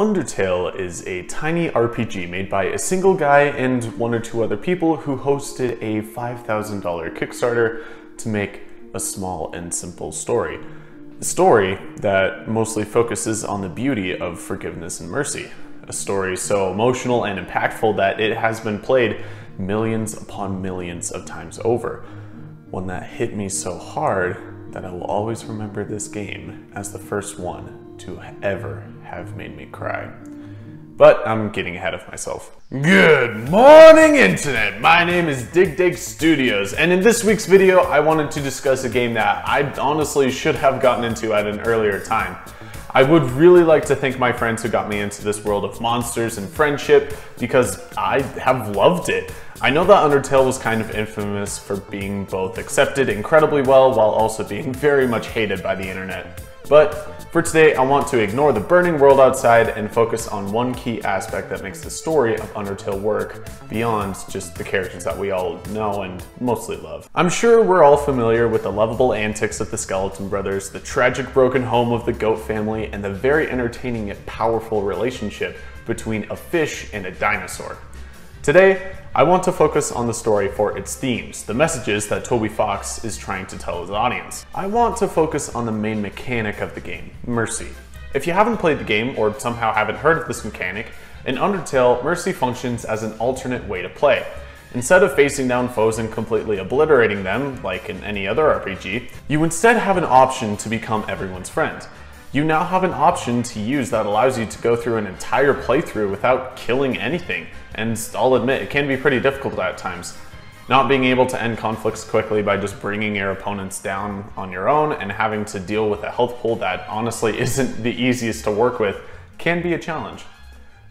Undertale is a tiny RPG made by a single guy and one or two other people who hosted a $5,000 Kickstarter to make a small and simple story. A story that mostly focuses on the beauty of forgiveness and mercy. A story so emotional and impactful that it has been played millions upon millions of times over. One that hit me so hard that I will always remember this game as the first one to ever have made me cry. But I'm getting ahead of myself. Good morning, Internet! My name is Dig-Daeg Studios, and in this week's video, I wanted to discuss a game that I honestly should have gotten into at an earlier time. I would really like to thank my friends who got me into this world of monsters and friendship, because I have loved it. I know that Undertale was kind of infamous for being both accepted incredibly well while also being very much hated by the internet. But for today, I want to ignore the burning world outside and focus on one key aspect that makes the story of Undertale work beyond just the characters that we all know and mostly love. I'm sure we're all familiar with the lovable antics of the Skeleton Brothers, the tragic broken home of the Goat family, and the very entertaining yet powerful relationship between a fish and a dinosaur. Today, I want to focus on the story for its themes, the messages that Toby Fox is trying to tell his audience. I want to focus on the main mechanic of the game, mercy. If you haven't played the game or somehow haven't heard of this mechanic, in Undertale, mercy functions as an alternate way to play. Instead of facing down foes and completely obliterating them, like in any other RPG, you instead have an option to become everyone's friend. You now have an option to use that allows you to go through an entire playthrough without killing anything, and I'll admit it can be pretty difficult at times. Not being able to end conflicts quickly by just bringing your opponents down on your own and having to deal with a health pool that honestly isn't the easiest to work with can be a challenge.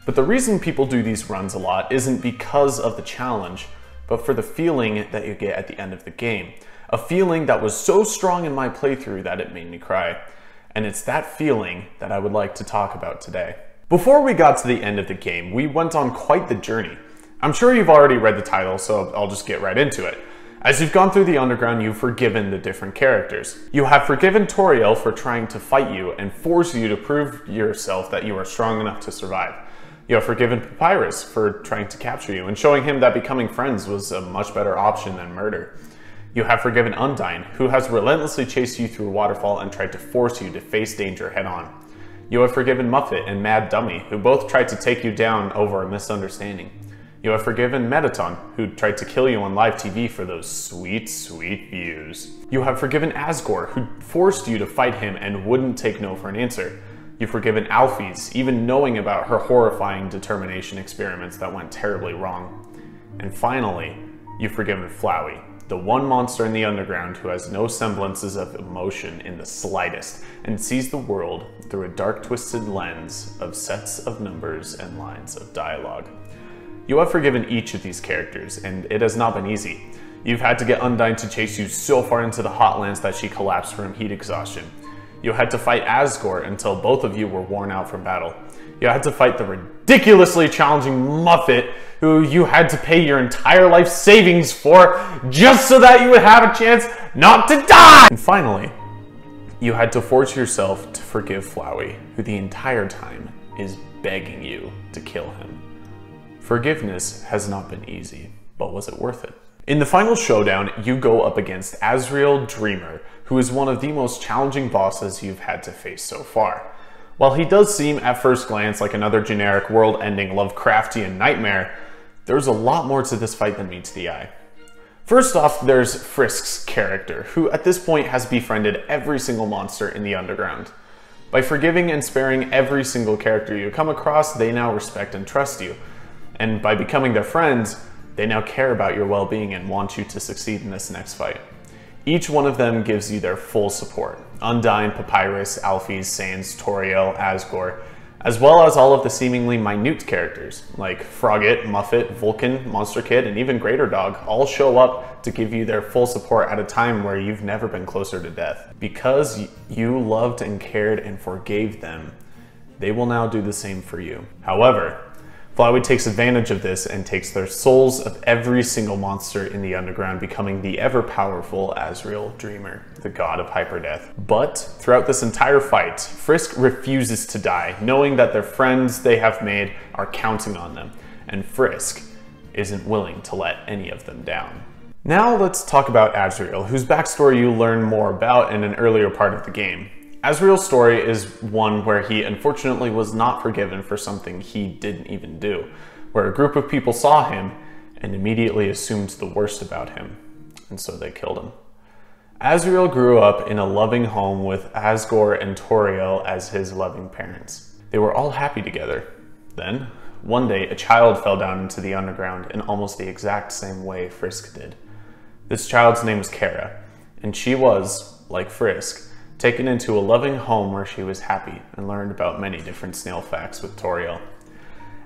But the reason people do these runs a lot isn't because of the challenge, but for the feeling that you get at the end of the game. A feeling that was so strong in my playthrough that it made me cry. And it's that feeling that I would like to talk about today. Before we got to the end of the game, we went on quite the journey. I'm sure you've already read the title, so I'll just get right into it. As you've gone through the underground, you've forgiven the different characters. You have forgiven Toriel for trying to fight you and force you to prove yourself that you are strong enough to survive. You have forgiven Papyrus for trying to capture you and showing him that becoming friends was a much better option than murder. You have forgiven Undyne, who has relentlessly chased you through a waterfall and tried to force you to face danger head-on. You have forgiven Muffet and Mad Dummy, who both tried to take you down over a misunderstanding. You have forgiven Mettaton, who tried to kill you on live TV for those sweet, sweet views. You have forgiven Asgore, who forced you to fight him and wouldn't take no for an answer. You've forgiven Alphys, even knowing about her horrifying determination experiments that went terribly wrong. And finally, you've forgiven Flowey, the one monster in the underground who has no semblances of emotion in the slightest and sees the world through a dark, twisted lens of sets of numbers and lines of dialogue. You have forgiven each of these characters, and it has not been easy. You've had to get Undyne to chase you so far into the hotlands that she collapsed from heat exhaustion. You had to fight Asgore until both of you were worn out from battle. You had to fight the ridiculously challenging Muffet, who you had to pay your entire life savings for just so that you would have a chance not to die! And finally, you had to force yourself to forgive Flowey, who the entire time is begging you to kill him. Forgiveness has not been easy, but was it worth it? In the final showdown, you go up against Asriel Dreamer, who is one of the most challenging bosses you've had to face so far. While he does seem at first glance like another generic world-ending Lovecraftian nightmare, there's a lot more to this fight than meets the eye. First off, there's Frisk's character, who at this point has befriended every single monster in the underground. By forgiving and sparing every single character you come across, they now respect and trust you. And by becoming their friends, they now care about your well-being and want you to succeed in this next fight. Each one of them gives you their full support. Undyne, Papyrus, Alphys, Sans, Toriel, Asgore, as well as all of the seemingly minute characters, like Frogget, Muffet, Vulcan, Monster Kid, and even Greater Dog, all show up to give you their full support at a time where you've never been closer to death. Because you loved and cared and forgave them, they will now do the same for you. However, Flowey takes advantage of this and takes their souls of every single monster in the underground, becoming the ever-powerful Asriel Dreamer, the god of hyperdeath. But throughout this entire fight, Frisk refuses to die, knowing that their friends they have made are counting on them, and Frisk isn't willing to let any of them down. Now let's talk about Asriel, whose backstory you learn more about in an earlier part of the game. Asriels Story is one where he unfortunately was not forgiven for something he didn't even do, where a group of people saw him and immediately assumed the worst about him, and so they killed him. Asriel grew up in a loving home with Asgore and Toriel as his loving parents. They were all happy together. Then, one day, a child fell down into the underground in almost the exact same way Frisk did. This child's name was Kara, and she was, like Frisk, taken into a loving home where she was happy and learned about many different snail facts with Toriel.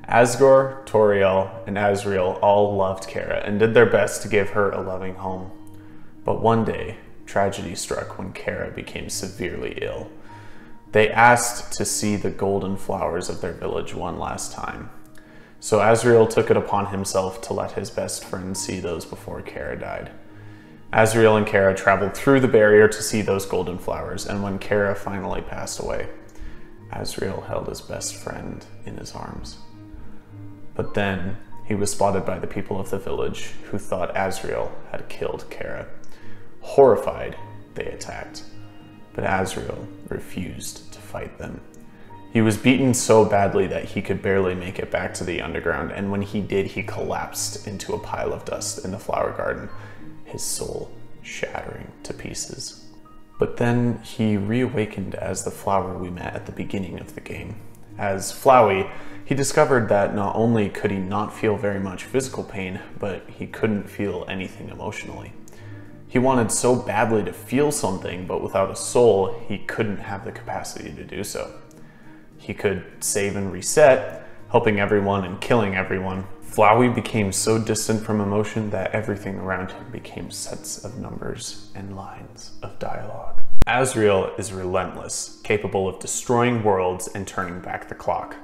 Asgore, Toriel, and Asriel all loved Kara and did their best to give her a loving home. But one day, tragedy struck when Kara became severely ill. They asked to see the golden flowers of their village one last time. So Asriel took it upon himself to let his best friend see those before Kara died. Asriel and Kara traveled through the barrier to see those golden flowers, and when Kara finally passed away, Asriel held his best friend in his arms. But then he was spotted by the people of the village, who thought Asriel had killed Kara. Horrified, they attacked, but Asriel refused to fight them. He was beaten so badly that he could barely make it back to the underground, and when he did, he collapsed into a pile of dust in the flower garden, his soul shattering to pieces. But then he reawakened as the flower we met at the beginning of the game. As Flowey, he discovered that not only could he not feel very much physical pain, but he couldn't feel anything emotionally. He wanted so badly to feel something, but without a soul, he couldn't have the capacity to do so. He could save and reset, helping everyone and killing everyone. Flowey became so distant from emotion that everything around him became sets of numbers and lines of dialogue. Asriel is relentless, capable of destroying worlds and turning back the clock.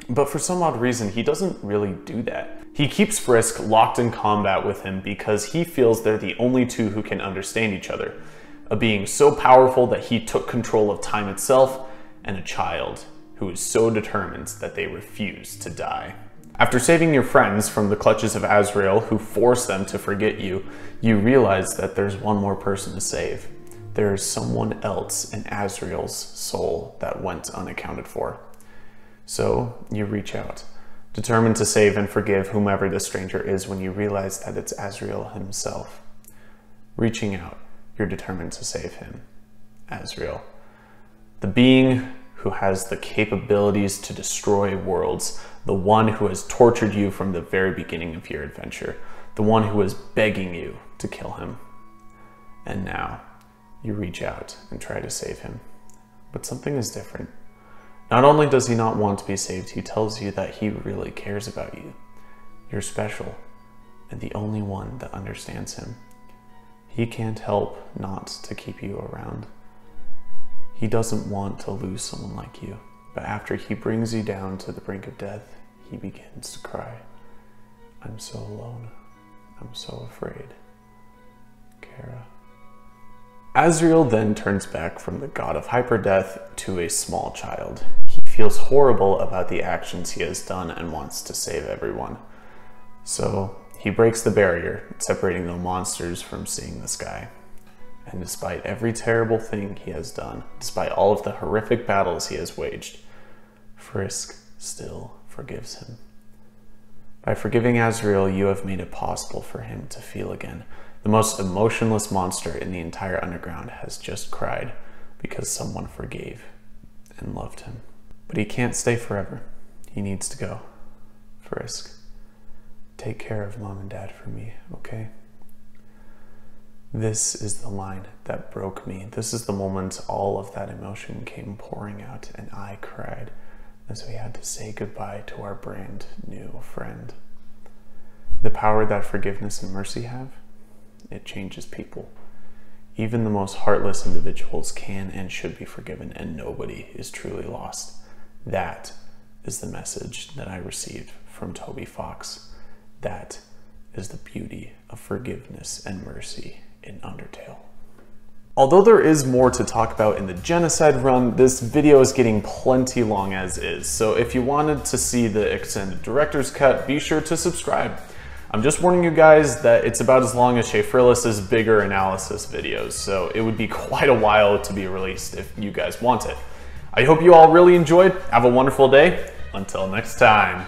But for some odd reason, he doesn't really do that. He keeps Frisk locked in combat with him because he feels they're the only two who can understand each other. A being so powerful that he took control of time itself, and a child who is so determined that they refuse to die. After saving your friends from the clutches of Asriel, who force them to forget you, you realize that there's one more person to save. There is someone else in Asriel's soul that went unaccounted for. So you reach out, determined to save and forgive whomever the stranger is when you realize that it's Asriel himself. Reaching out, you're determined to save him, Asriel. The being who has the capabilities to destroy worlds, the one who has tortured you from the very beginning of your adventure, the one who is begging you to kill him. And now, you reach out and try to save him. But something is different. Not only does he not want to be saved, he tells you that he really cares about you. You're special, and the only one that understands him. He can't help not to keep you around. He doesn't want to lose someone like you, but after he brings you down to the brink of death, he begins to cry. I'm so alone. I'm so afraid. Kara. Asriel then turns back from the god of hyperdeath to a small child. He feels horrible about the actions he has done and wants to save everyone. So he breaks the barrier, separating the monsters from seeing the sky. And despite every terrible thing he has done, despite all of the horrific battles he has waged, Frisk still forgives him. By forgiving Asriel, you have made it possible for him to feel again. The most emotionless monster in the entire underground has just cried because someone forgave and loved him. But he can't stay forever. He needs to go. Frisk, take care of Mom and Dad for me, okay? This is the line that broke me. This is the moment all of that emotion came pouring out, and I cried as we had to say goodbye to our brand new friend. The power that forgiveness and mercy have, it changes people. Even the most heartless individuals can and should be forgiven, and nobody is truly lost. That is the message that I received from Toby Fox. That is the beauty of forgiveness and mercy in Undertale. Although there is more to talk about in the genocide run, this video is getting plenty long as is, so if you wanted to see the extended director's cut, be sure to subscribe. I'm just warning you guys that it's about as long as Asriels' bigger analysis videos, so it would be quite a while to be released if you guys want it. I hope you all really enjoyed. Have a wonderful day. Until next time.